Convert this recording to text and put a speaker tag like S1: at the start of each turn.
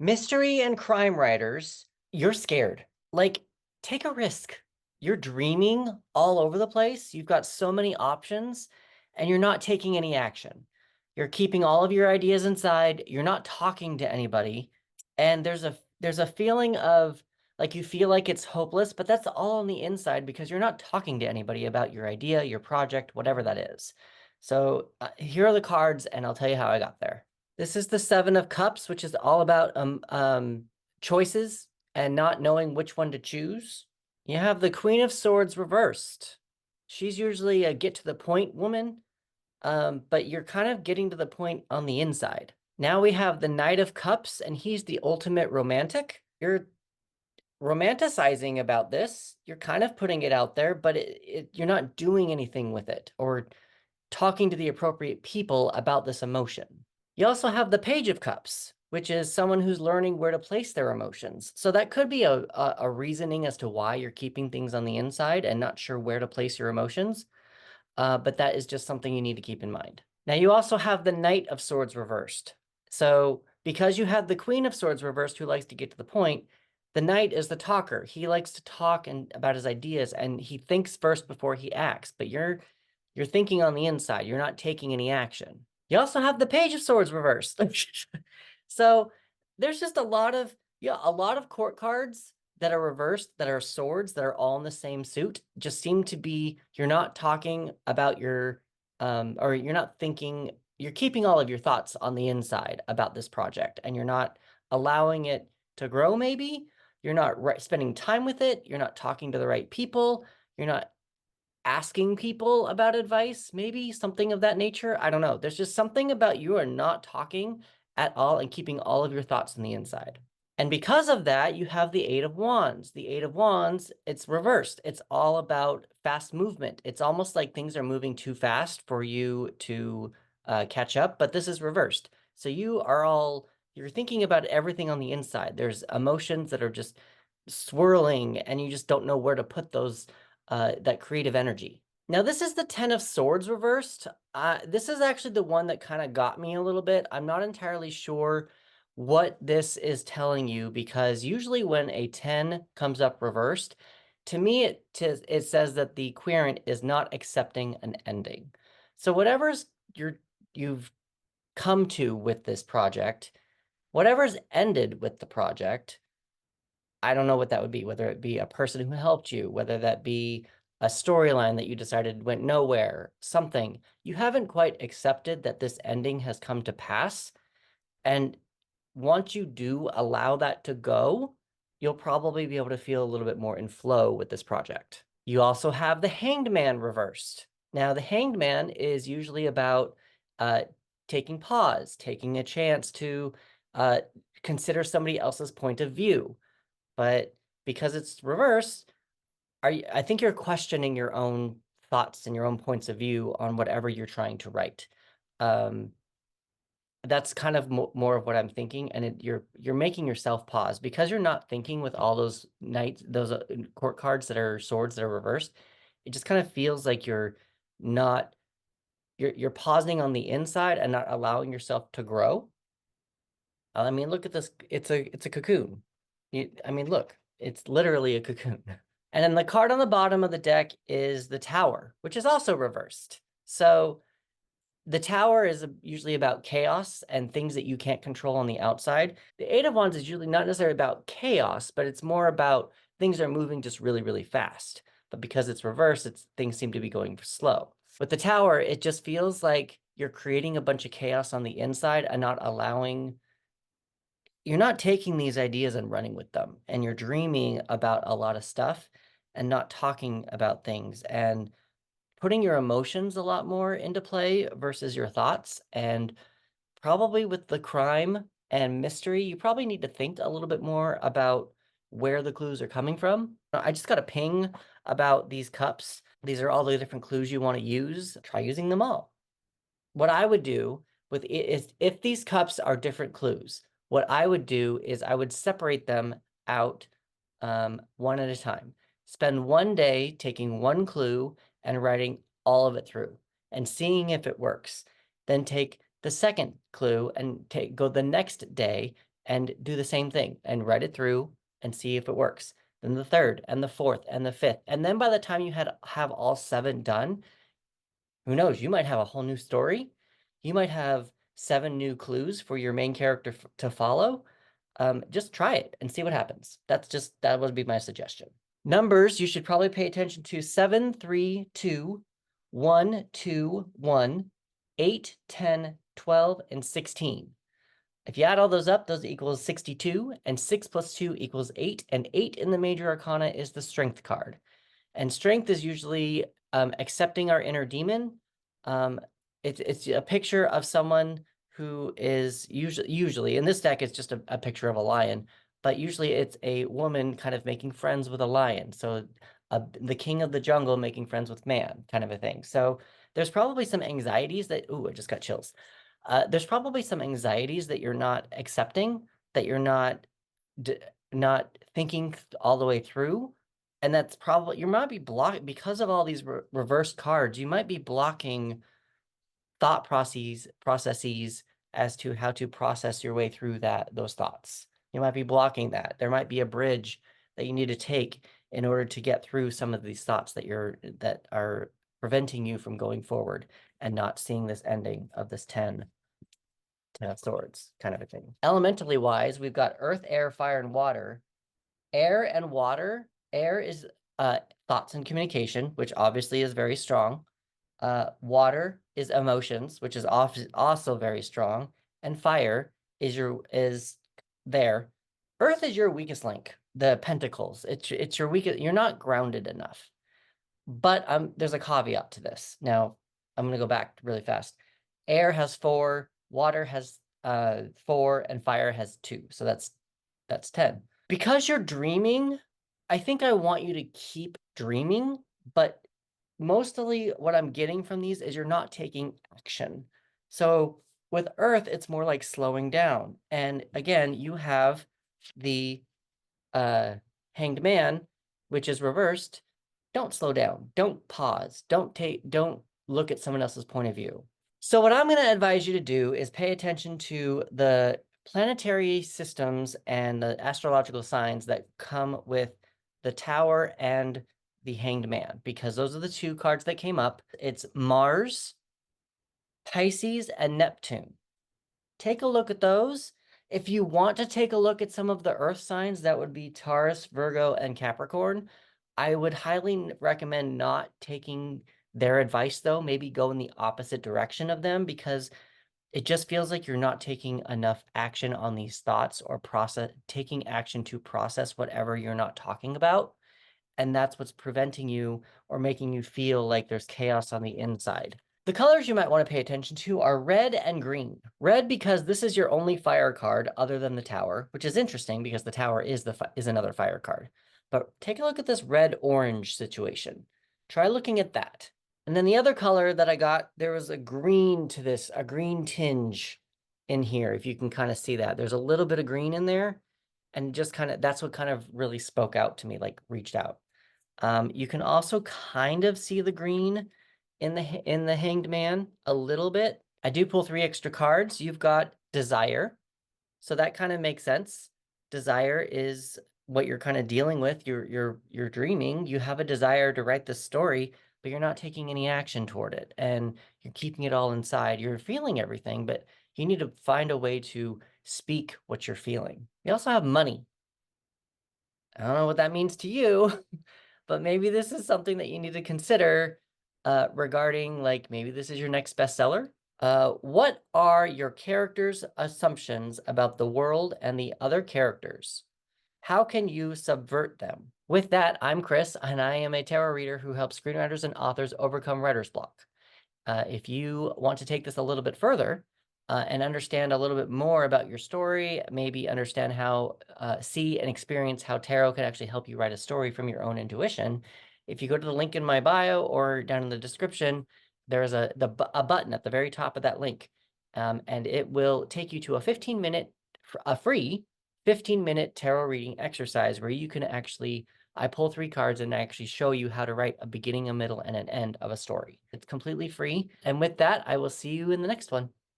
S1: Mystery and crime writers, you're scared. Like, take a risk. You're dreaming all over the place. You've got so many options, and you're not taking any action. You're keeping all of your ideas inside. You're not talking to anybody. And there's a feeling of like you feel like it's hopeless, but that's all on the inside because you're not talking to anybody about your idea, your project, whatever that is. So here are the cards, and I'll tell you how I got there. This is the Seven of Cups, which is all about choices and not knowing which one to choose. You have the Queen of Swords reversed. She's usually a get to the point woman, but you're kind of getting to the point on the inside. Now we have the Knight of Cups, and he's the ultimate romantic. You're romanticizing about this. You're kind of putting it out there, but you're not doing anything with it or talking to the appropriate people about this emotion. You also have the Page of Cups, which is someone who's learning where to place their emotions. So that could be a reasoning as to why you're keeping things on the inside and not sure where to place your emotions. But that is just something you need to keep in mind. Now, you also have the Knight of Swords reversed. So because you have the Queen of Swords reversed who likes to get to the point, the Knight is the talker. He likes to talk about his ideas, and he thinks first before he acts. But you're thinking on the inside. You're not taking any action. You also have the Page of Swords reversed. So there's just a lot of court cards that are reversed, that are swords, that are all in the same suit, just seem to be, you're not talking about or you're not thinking, you're keeping all of your thoughts on the inside about this project, and you're not allowing it to grow, maybe. You're not spending time with it. You're not talking to the right people. You're not asking people about advice, maybe something of that nature. I don't know. There's just something about you are not talking at all and keeping all of your thoughts on the inside. And because of that, you have the Eight of Wands. The Eight of Wands, it's reversed. It's all about fast movement. It's almost like things are moving too fast for you to catch up, but this is reversed. So you're thinking about everything on the inside. There's emotions that are just swirling, and you just don't know where to put that creative energy. Now, this is the Ten of Swords reversed. This is actually the one that kind of got me a little bit. I'm not entirely sure what this is telling you, because usually when a 10 comes up reversed, to me, it says that the querent is not accepting an ending. So whatever's you've come to with this project, whatever's ended with the project, I don't know what that would be, whether it be a person who helped you, whether that be a storyline that you decided went nowhere, something. You haven't quite accepted that this ending has come to pass. And once you do allow that to go, you'll probably be able to feel a little bit more in flow with this project. You also have the Hanged Man reversed. Now, the Hanged Man is usually about taking pause, taking a chance to consider somebody else's point of view. But because it's reverse, I think you're questioning your own thoughts and your own points of view on whatever you're trying to write. That's kind of more of what I'm thinking, and you're making yourself pause because you're not thinking with all those court cards that are swords that are reversed. It just kind of feels like not you're pausing on the inside and not allowing yourself to grow. I mean, look at this. It's a cocoon. I mean, look, it's literally a cocoon. And then the card on the bottom of the deck is the Tower, which is also reversed. So the Tower is usually about chaos and things that you can't control on the outside. The Eight of Wands is usually not necessarily about chaos, but it's more about things are moving just really, really fast. But because it's reversed, things seem to be going slow. With the Tower, it just feels like you're creating a bunch of chaos on the inside and you're not taking these ideas and running with them, and you're dreaming about a lot of stuff and not talking about things and putting your emotions a lot more into play versus your thoughts. And probably with the crime and mystery, you probably need to think a little bit more about where the clues are coming from. I just got a ping about these cups. These are all the different clues you want to use. Try using them all. What I would do with it is, if these cups are different clues, what I would do is I would separate them out one at a time. Spend one day taking one clue and writing all of it through and seeing if it works. Then take the second clue and go the next day and do the same thing and write it through and see if it works. Then the third and the fourth and the fifth. And then by the time you have all 7 done, who knows, you might have a whole new story. You might have 7 new clues for your main character to follow. Just try it and see what happens. That would be my suggestion. Numbers, you should probably pay attention to 7, 3, 2, 1, 2, 1, 8, 10, 12, and 16. If you add all those up, those equals 62, and 6 plus 2 equals 8, and 8 in the major arcana is the strength card. And strength is usually accepting our inner demon. It's a picture of someone who is usually in this deck, it's just a picture of a lion, but usually it's a woman kind of making friends with a lion. So the king of the jungle making friends with man, kind of a thing. So there's probably some anxieties that, ooh, I just got chills. There's probably some anxieties that you're not accepting, that you're not thinking all the way through. And that's probably, you might be blocking, because of all these reverse cards, you might be blocking thought processes as to how to process your way through those thoughts. You might be blocking that. There might be a bridge that you need to take in order to get through some of these thoughts that are preventing you from going forward and not seeing this ending of this 10 swords kind of a thing. Elementally wise, we've got earth, air, fire, and water. Air and water. Air is thoughts and communication, which obviously is very strong. Water is emotions, which is also very strong. And fire is there. Earth is your weakest link, the pentacles. It's your weakest, you're not grounded enough. But there's a caveat to this. Now, I'm gonna go back really fast. Air has 4, water has 4, and fire has 2. So that's 10. Because you're dreaming, I think I want you to keep dreaming, but mostly what I'm getting from these is you're not taking action. So with Earth, it's more like slowing down. And again, you have the Hanged Man, which is reversed. Don't slow down. Don't pause. Don't look at someone else's point of view. So what I'm going to advise you to do is pay attention to the planetary systems and the astrological signs that come with the Tower and the Hanged Man, because those are the 2 cards that came up. It's Mars, Pisces, and Neptune. Take a look at those. If you want to take a look at some of the Earth signs, that would be Taurus, Virgo, and Capricorn. I would highly recommend not taking their advice, though. Maybe go in the opposite direction of them, because it just feels like you're not taking enough action on these thoughts or taking action to process whatever you're not talking about. And that's what's preventing you or making you feel like there's chaos on the inside. The colors you might want to pay attention to are red and green. Red because this is your only fire card other than the Tower, which is interesting because the Tower is another fire card. But take a look at this red-orange situation. Try looking at that. And then the other color that I got, there was a green to this, a green tinge in here, if you can kind of see that. There's a little bit of green in there, and just kind of, that's what kind of really spoke out to me, like reached out. You can also kind of see the green in the Hanged Man a little bit. I do pull 3 extra cards. You've got Desire, so that kind of makes sense. Desire is what you're kind of dealing with. You're dreaming. You have a desire to write this story, but you're not taking any action toward it, and you're keeping it all inside. You're feeling everything, but you need to find a way to speak what you're feeling. You also have money. I don't know what that means to you, but maybe this is something that you need to consider regarding, like, maybe this is your next bestseller. What are your characters' assumptions about the world and the other characters? How can you subvert them? With that, I'm Chris, and I am a tarot reader who helps screenwriters and authors overcome writer's block. If you want to take this a little bit further and understand a little bit more about your story, maybe understand how, see and experience how tarot can actually help you write a story from your own intuition, if you go to the link in my bio or down in the description, there's a button at the very top of that link, and it will take you to a free 15-minute tarot reading exercise where you can actually, I pull 3 cards and I actually show you how to write a beginning, a middle, and an end of a story. It's completely free. And with that, I will see you in the next one.